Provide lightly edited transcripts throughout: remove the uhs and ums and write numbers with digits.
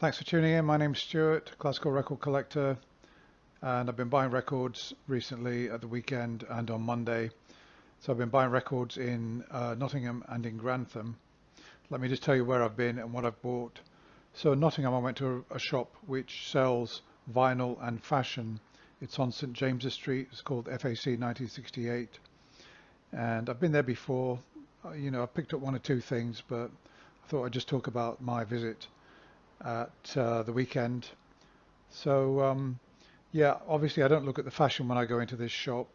Thanks for tuning in. My name's Stuart, classical record collector, and I've been buying records recently at the weekend and on Monday. So I've been buying records in Nottingham and in Grantham. Let me just tell you where I've been and what I've bought. So in Nottingham, I went to a shop which sells vinyl and fashion. It's on St James's Street. It's called FAC 1968. And I've been there before. I picked up one or two things, but I thought I'd just talk about my visit at the weekend. So yeah, obviously I don't look at the fashion when I go into this shop,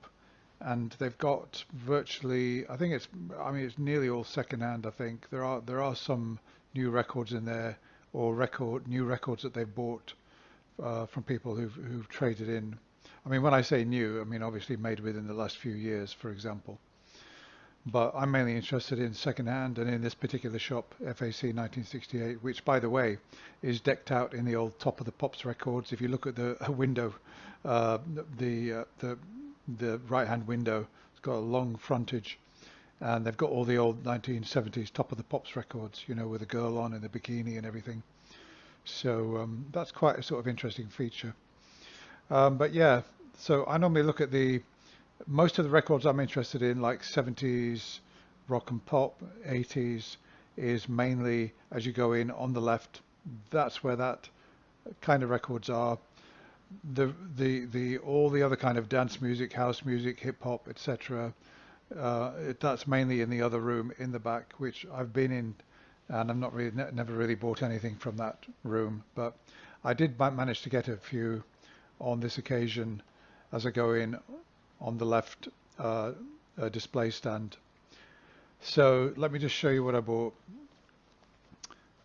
and they've got virtually, it's nearly all second-hand. I think there are some new records in there, or new records that they've bought from people who've traded in. I mean, when I say new, I mean obviously made within the last few years, for example. But I'm mainly interested in second-hand, and in this particular shop, FAC 1968, which, by the way, is decked out in the old Top of the Pops records. If you look at the window, the right-hand window, it's got a long frontage, and they've got all the old 1970s Top of the Pops records, with a girl on in the bikini and everything. So that's quite a sort of interesting feature. But yeah, so I normally look at most of the records I'm interested in, like 70s rock and pop, 80s, is mainly as you go in on the left. That's where that kind of records are. All the other kind of dance music, house music, hip hop, etc. That's mainly in the other room in the back, which I've been in, and I'm not really never really bought anything from that room. But I did manage to get a few on this occasion as I go in on the left display stand. So let me just show you what I bought.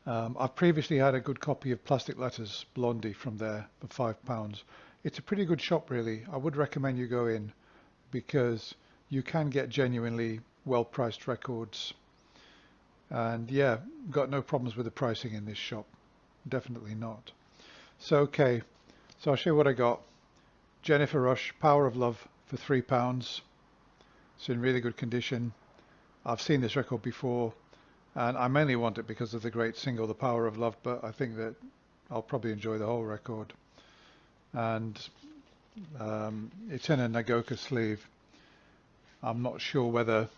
I've previously had a good copy of Plastic Letters Blondie from there for £5. It's a pretty good shop, really. I would recommend you go in because you can get genuinely well-priced records. And yeah, got no problems with the pricing in this shop. Definitely not. So okay, so I'll show you what I got. Jennifer Rush, Power of Love, for £3. It's in really good condition. I've seen this record before, and I mainly want it because of the great single, The Power of Love, but I think that I'll probably enjoy the whole record. And it's in a Nagoka sleeve. I'm not sure whether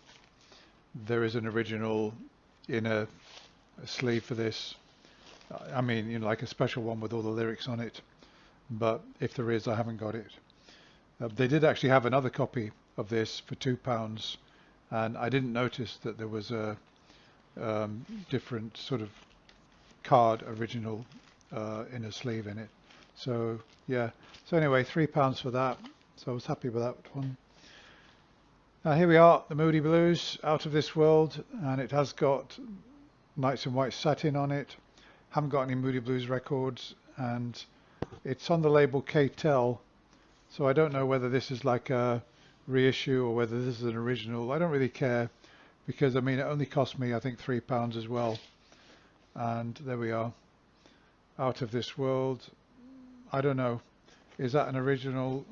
there is an original in a sleeve for this. I mean, like a special one with all the lyrics on it, but if there is, I haven't got it. They did actually have another copy of this for £2, and I didn't notice that there was a different sort of card original in a sleeve in it. So yeah, so anyway, £3 for that. So I was happy with that one. Now here we are, the Moody Blues, Out of This World, and it has got Nights in White Satin on it. Haven't got any Moody Blues records, and it's on the label K-Tel. So I don't know whether this is like a reissue or whether this is an original. I don't really care because, I mean, it only cost me, I think, £3 as well. And there we are. Out of This World. I don't know. Is that an original?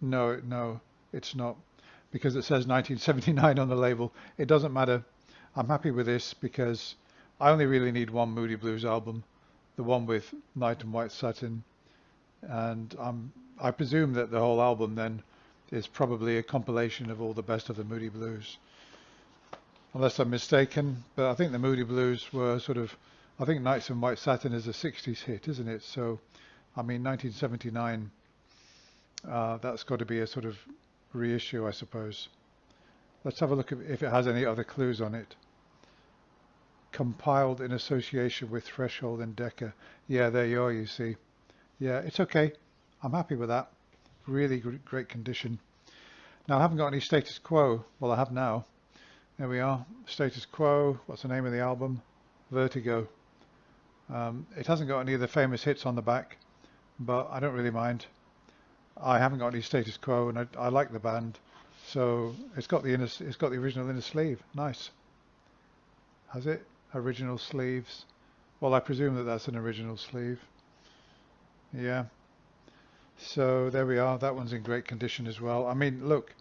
No, it's not, because it says 1979 on the label. It doesn't matter. I'm happy with this because I only really need one Moody Blues album, the one with Night in White Satin. And I presume that the whole album then is probably a compilation of all the best of the Moody Blues, unless I'm mistaken. But I think the Moody Blues were sort of, I think Nights in White Satin is a 60s hit, isn't it? So, I mean, 1979, that's got to be a sort of reissue, I suppose. Let's have a look if it has any other clues on it. Compiled in association with Threshold and Decca. Yeah, there you are, you see. Yeah, it's okay. I'm happy with that. Really great condition. Now, I haven't got any Status Quo. Well, I have now. There we are. Status Quo. What's the name of the album? Vertigo. It hasn't got any of the famous hits on the back, but I don't really mind. I haven't got any Status Quo, and I like the band, so it's got the original inner sleeve. Nice. Has it? Original sleeves. Well, I presume that that's an original sleeve. Yeah, so there we are. That one's in great condition as well. I mean, look,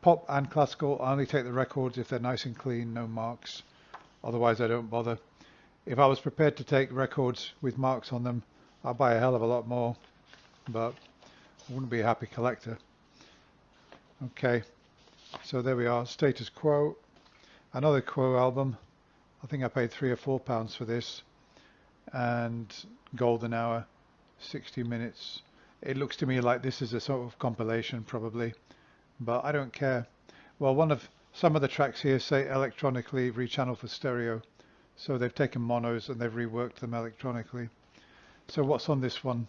pop and classical, I only take the records if they're nice and clean, no marks. Otherwise I don't bother. If I was prepared to take records with marks on them, I'd buy a hell of a lot more, but I wouldn't be a happy collector. Okay, so there we are, Status Quo, another Quo album. I think I paid £3 or £4 for this, and Golden Hour, 60 minutes. It looks to me like this is a sort of compilation probably, but I don't care. Well, some of the tracks here say electronically rechanneled for stereo, so they've taken monos and they've reworked them electronically. So what's on this one?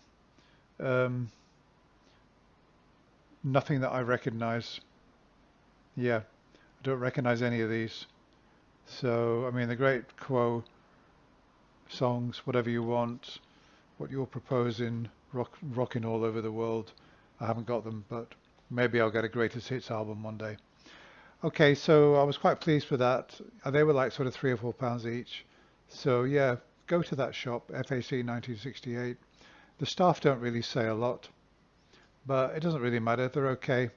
Nothing that I recognize. Yeah, I don't recognize any of these. So, I mean, the great Quo songs, Whatever You Want, What You're Proposing, Rocking All Over the World. I haven't got them, but maybe I'll get a greatest hits album one day. Okay, so I was quite pleased with that. They were like sort of £3 or £4 each. So yeah, go to that shop, FAC 1968. The staff don't really say a lot, but it doesn't really matter. They're okay.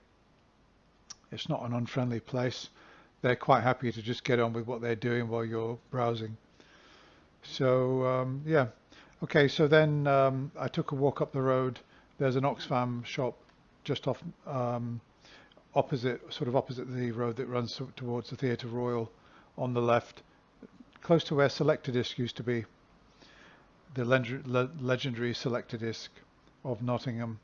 It's not an unfriendly place. They're quite happy to just get on with what they're doing while you're browsing. So yeah, okay. So then I took a walk up the road. There's an Oxfam shop just off opposite the road that runs towards the Theatre Royal on the left, close to where Selector Disc used to be, the legendary Selector Disc of Nottingham.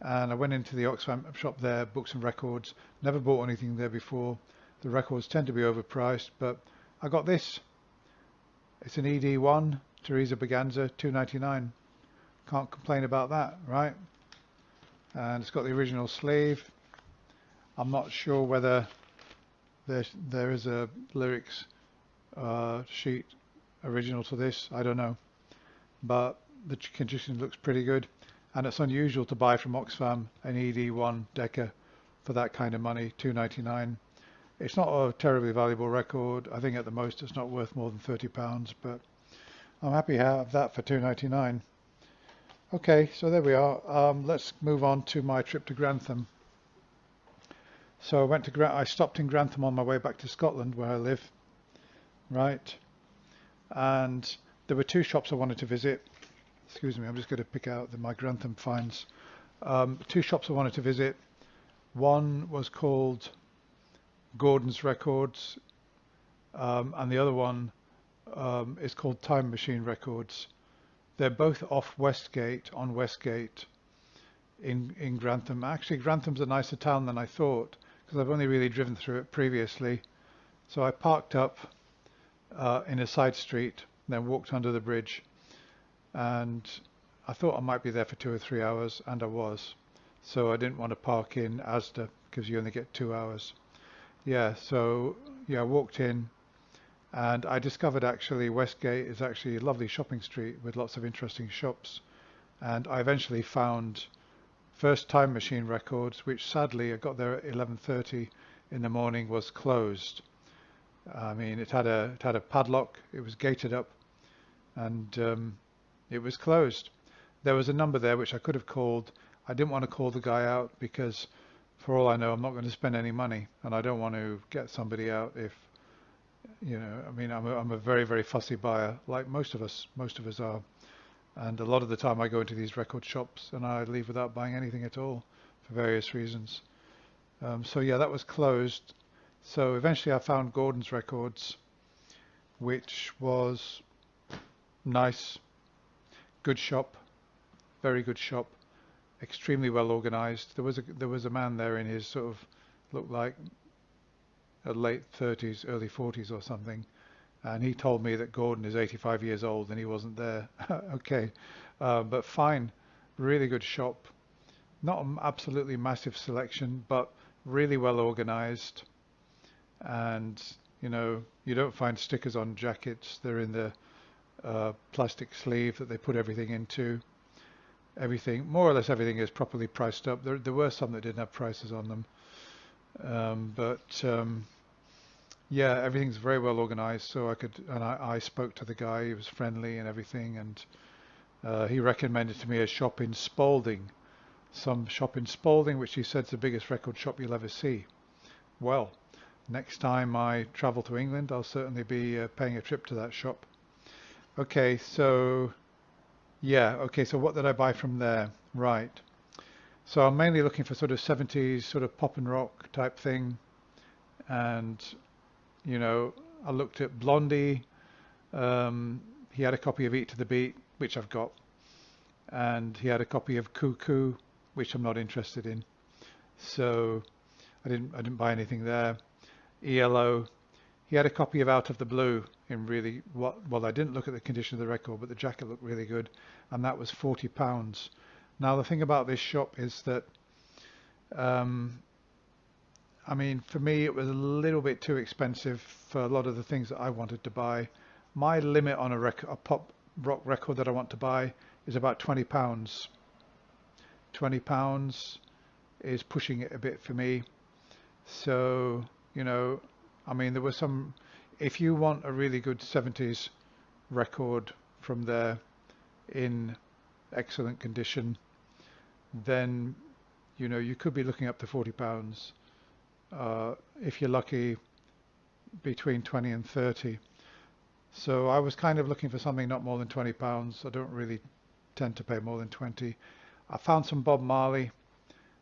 And I went into the Oxfam shop there, booked some records. Never bought anything there before. The records tend to be overpriced, but I got this. It's an ED1, Teresa Berganza, £2.99. Can't complain about that, right? And it's got the original sleeve. I'm not sure whether there is a lyrics sheet original to this. I don't know, but the condition looks pretty good, and it's unusual to buy from Oxfam an ED1 Decca for that kind of money, £2.99. It's not a terribly valuable record. I think at the most it's not worth more than £30, but I'm happy to have that for £2.99. Okay, so there we are. Let's move on to my trip to Grantham. So I stopped in Grantham on my way back to Scotland, where I live, right? And there were two shops I wanted to visit. Excuse me, I'm just going to pick out my Grantham finds. Two shops I wanted to visit. One was called Gordon's Records, and the other one is called Time Machine Records. They're both off Westgate, on Westgate in Grantham. Actually, Grantham's a nicer town than I thought, because I've only really driven through it previously. So I parked up in a side street, then walked under the bridge, and I thought I might be there for 2 or 3 hours, and I was. So I didn't want to park in Asda, because you only get 2 hours. Yeah, so yeah, I walked in, and I discovered actually Westgate is actually a lovely shopping street with lots of interesting shops. And I eventually found first Time Machine Records, which sadly I got there at 11:30 in the morning, was closed. I mean, it had a padlock, it was gated up, and it was closed. There was a number there which I could have called. I didn't want to call the guy out because, for all I know, I'm not going to spend any money, and I don't want to get somebody out if, you know, I mean, I'm a very, very fussy buyer, like most of us are. And a lot of the time I go into these record shops and I leave without buying anything at all for various reasons. So yeah, that was closed. So eventually I found Gordon's Records, which was nice, good shop, very good shop, extremely well organized. There was a man there in his sort of, looked like late 30s, early 40s or something. And he told me that Gordon is 85 years old and he wasn't there. Okay, but fine, really good shop. Not an absolutely massive selection, but really well organized. And, you know, you don't find stickers on jackets. They're in the plastic sleeve that they put everything into. Everything, more or less everything, is properly priced up. There were some that didn't have prices on them. Yeah, everything's very well organized, so I spoke to the guy. He was friendly and everything, and he recommended to me a shop in Spalding, some shop in Spalding, which he said's the biggest record shop you'll ever see. Well, next time I travel to England, I'll certainly be paying a trip to that shop. Okay, so yeah, okay, so what did I buy from there? Right. So I'm mainly looking for sort of 70s sort of pop and rock type thing. And, you know, I looked at Blondie. He had a copy of Eat to the Beat, which I've got. And he had a copy of Cuckoo, which I'm not interested in. So I didn't buy anything there. ELO. He had a copy of Out of the Blue in really well, I didn't look at the condition of the record, but the jacket looked really good, and that was £40. Now the thing about this shop is that um, I mean, for me it was a little bit too expensive for a lot of the things that I wanted to buy. My limit on a pop rock record that I want to buy is about £20. £20 is pushing it a bit for me. So, you know, I mean, there was some, if you want a really good 70s record from there in excellent condition, then, you know, you could be looking up to £40. If you're lucky, between 20 and 30. So I was kind of looking for something not more than £20. I don't really tend to pay more than 20. I found some Bob Marley,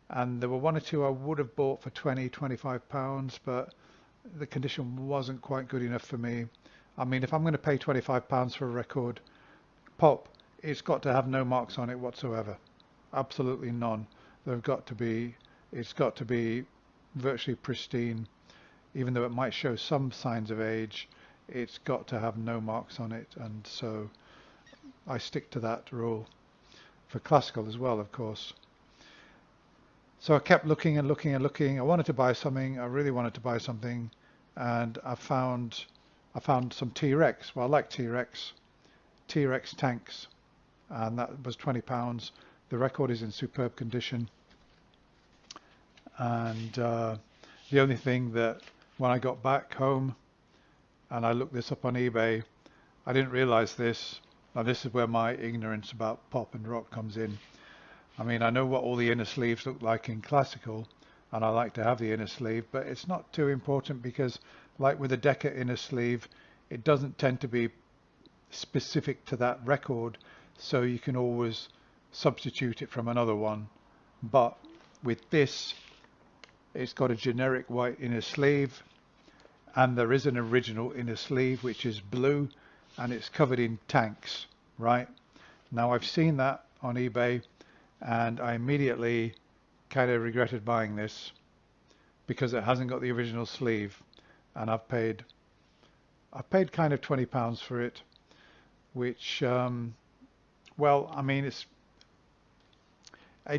and there were one or two I would have bought for 20, £25, but the condition wasn't quite good enough for me. I mean, if I'm going to pay £25 for a record, pop, it's got to have no marks on it whatsoever. Absolutely none. They've got to be, it's got to be virtually pristine. Even though it might show some signs of age, it's got to have no marks on it. And so I stick to that rule for classical as well, of course. So I kept looking and looking and looking. I wanted to buy something. I really wanted to buy something, and I found some T-Rex. Well, I like T-Rex tanks, and that was £20. The record is in superb condition, and the only thing that when I got back home and I looked this up on eBay, I didn't realize this. Now this is where my ignorance about pop and rock comes in. I mean, I know what all the inner sleeves look like in classical, and I like to have the inner sleeve, but it's not too important because, like with a Decca inner sleeve, it doesn't tend to be specific to that record, so you can always substitute it from another one. But with this, it's got a generic white inner sleeve, and there is an original inner sleeve which is blue, and it's covered in tanks, right? Now I've seen that on eBay, and I immediately kind of regretted buying this because it hasn't got the original sleeve, and I've paid kind of £20 for it, which well, I mean, it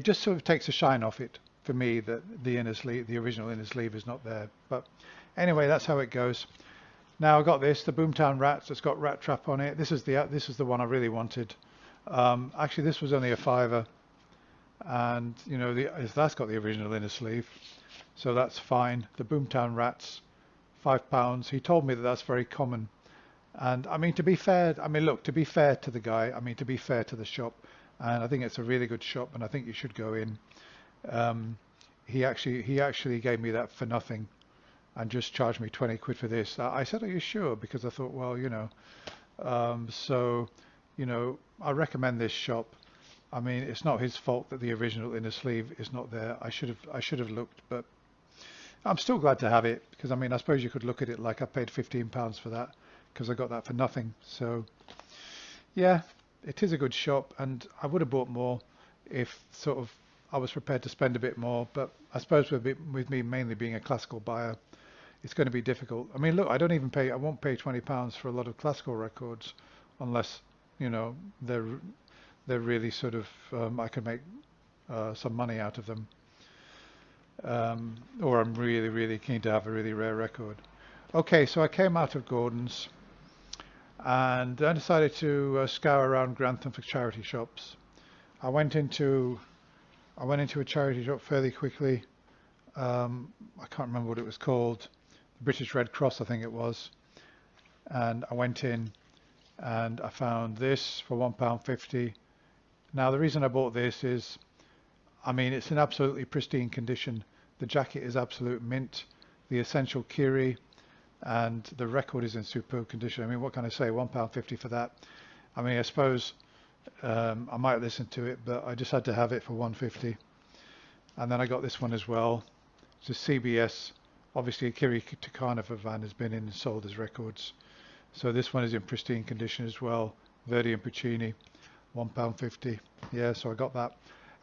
just sort of takes a shine off it for me that the inner sleeve, the original inner sleeve, is not there. But anyway, that's how it goes. Now I got this, the Boomtown Rats. It's got Rat Trap on it. This is the one I really wanted. Actually, this was only a £5, and you know that's got the original inner sleeve, so that's fine. The Boomtown Rats, £5. He told me that that's very common, and I mean, to be fair, I mean, look, to be fair to the guy, I mean, to be fair to the shop, and I think it's a really good shop, and I think you should go in. He actually gave me that for nothing, and just charged me 20 quid for this. I said, "Are you sure?" Because I thought, well, you know, so, you know, I recommend this shop. I mean, it's not his fault that the original inner sleeve is not there. I should have looked, but I'm still glad to have it because I mean, I suppose you could look at it like I paid £15 for that because I got that for nothing. So yeah, it is a good shop, and I would have bought more if sort of I was prepared to spend a bit more. But I suppose with me mainly being a classical buyer, it's going to be difficult. I mean, look, I won't pay £20 for a lot of classical records unless, you know, they're really sort of, I can make some money out of them. Or I'm really, really keen to have a really rare record. Okay, so I came out of Gordon's, and I decided to scour around Grantham for charity shops. I went into a charity shop fairly quickly. I can't remember what it was called. The British Red Cross, I think it was. And I went in and I found this for £1.50. Now the reason I bought this is, I mean, it's in absolutely pristine condition. The jacket is absolute mint, the essential Kiri, and the record is in superb condition. I mean, what can I say? £1.50 for that. I mean, I suppose I might listen to it, but I just had to have it for 150. And then I got this one as well. It's a CBS. Obviously, Kiri Takanova van has been in and sold as records. So this one is in pristine condition as well. Verdi and Puccini, £1.50. Yeah, so I got that.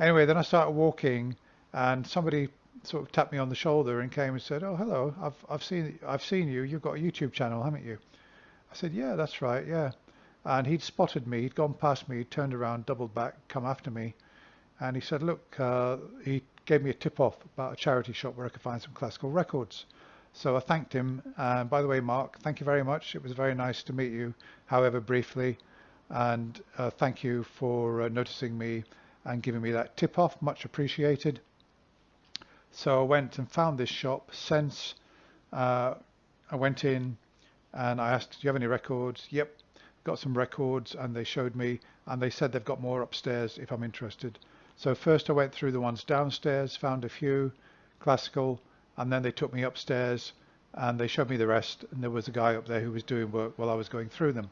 Anyway, then I started walking, and somebody sort of tapped me on the shoulder and came and said, "Oh, hello. I've seen you. You've got a YouTube channel, haven't you?" I said, "Yeah, that's right. Yeah." And he'd spotted me. He'd gone past me. He'd turned around, doubled back, come after me, and he said, "Look," he gave me a tip-off about a charity shop where I could find some classical records. So I thanked him. And by the way, Mark, thank you very much. It was very nice to meet you, however briefly. And thank you for noticing me and giving me that tip-off. Much appreciated. So I went and found this shop. Since I went in and I asked, "Do you have any records?" "Yep, got some records," and they showed me, and they said they've got more upstairs if I'm interested. So first I went through the ones downstairs, found a few classical, and then they took me upstairs and they showed me the rest, and there was a guy up there who was doing work while I was going through them.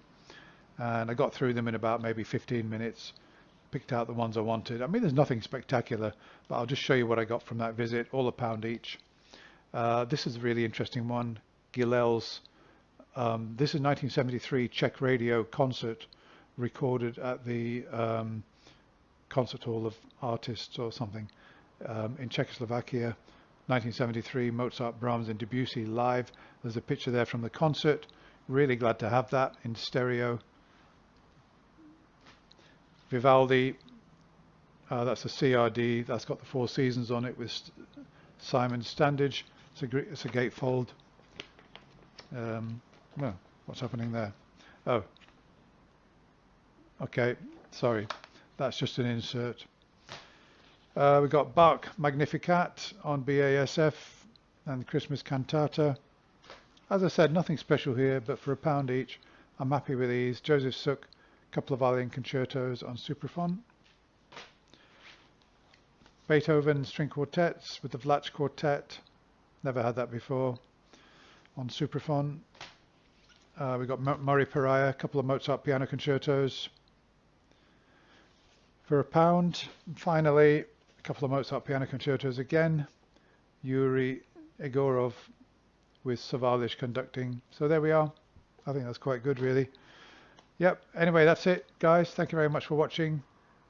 And I got through them in about maybe 15 minutes, picked out the ones I wanted. I mean, there's nothing spectacular, but I'll just show you what I got from that visit, all £1 each. This is a really interesting one, Gilel's. This is 1973 Czech radio concert recorded at the Concert Hall of Artists or something in Czechoslovakia. 1973, Mozart, Brahms and Debussy live. There's a picture there from the concert. Really glad to have that in stereo. Vivaldi, that's a CRD. That's got the Four Seasons on it with Simon Standage. It's a gatefold. No, what's happening there? Oh, okay, sorry. That's just an insert. We've got Bach Magnificat on BASF and Christmas Cantata. As I said, nothing special here, but for £1 each, I'm happy with these. Joseph Suk, a couple of violin concertos on Supraphon. Beethoven string quartets with the Vlach Quartet. Never had that before. On Supraphon. We've got Murray Pariah, a couple of Mozart piano concertos. For £1, finally, a couple of Mozart piano concertos again. Yuri Egorov with Sawallisch conducting. So there we are. I think that's quite good, really. Yep. Anyway, that's it, guys. Thank you very much for watching.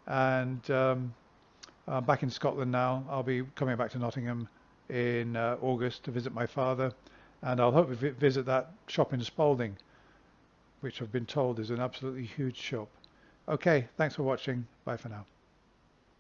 And I'm back in Scotland now. I'll be coming back to Nottingham in August to visit my father. And I'll hopefully visit that shop in Spalding, which I've been told is an absolutely huge shop. Okay, thanks for watching. Bye for now.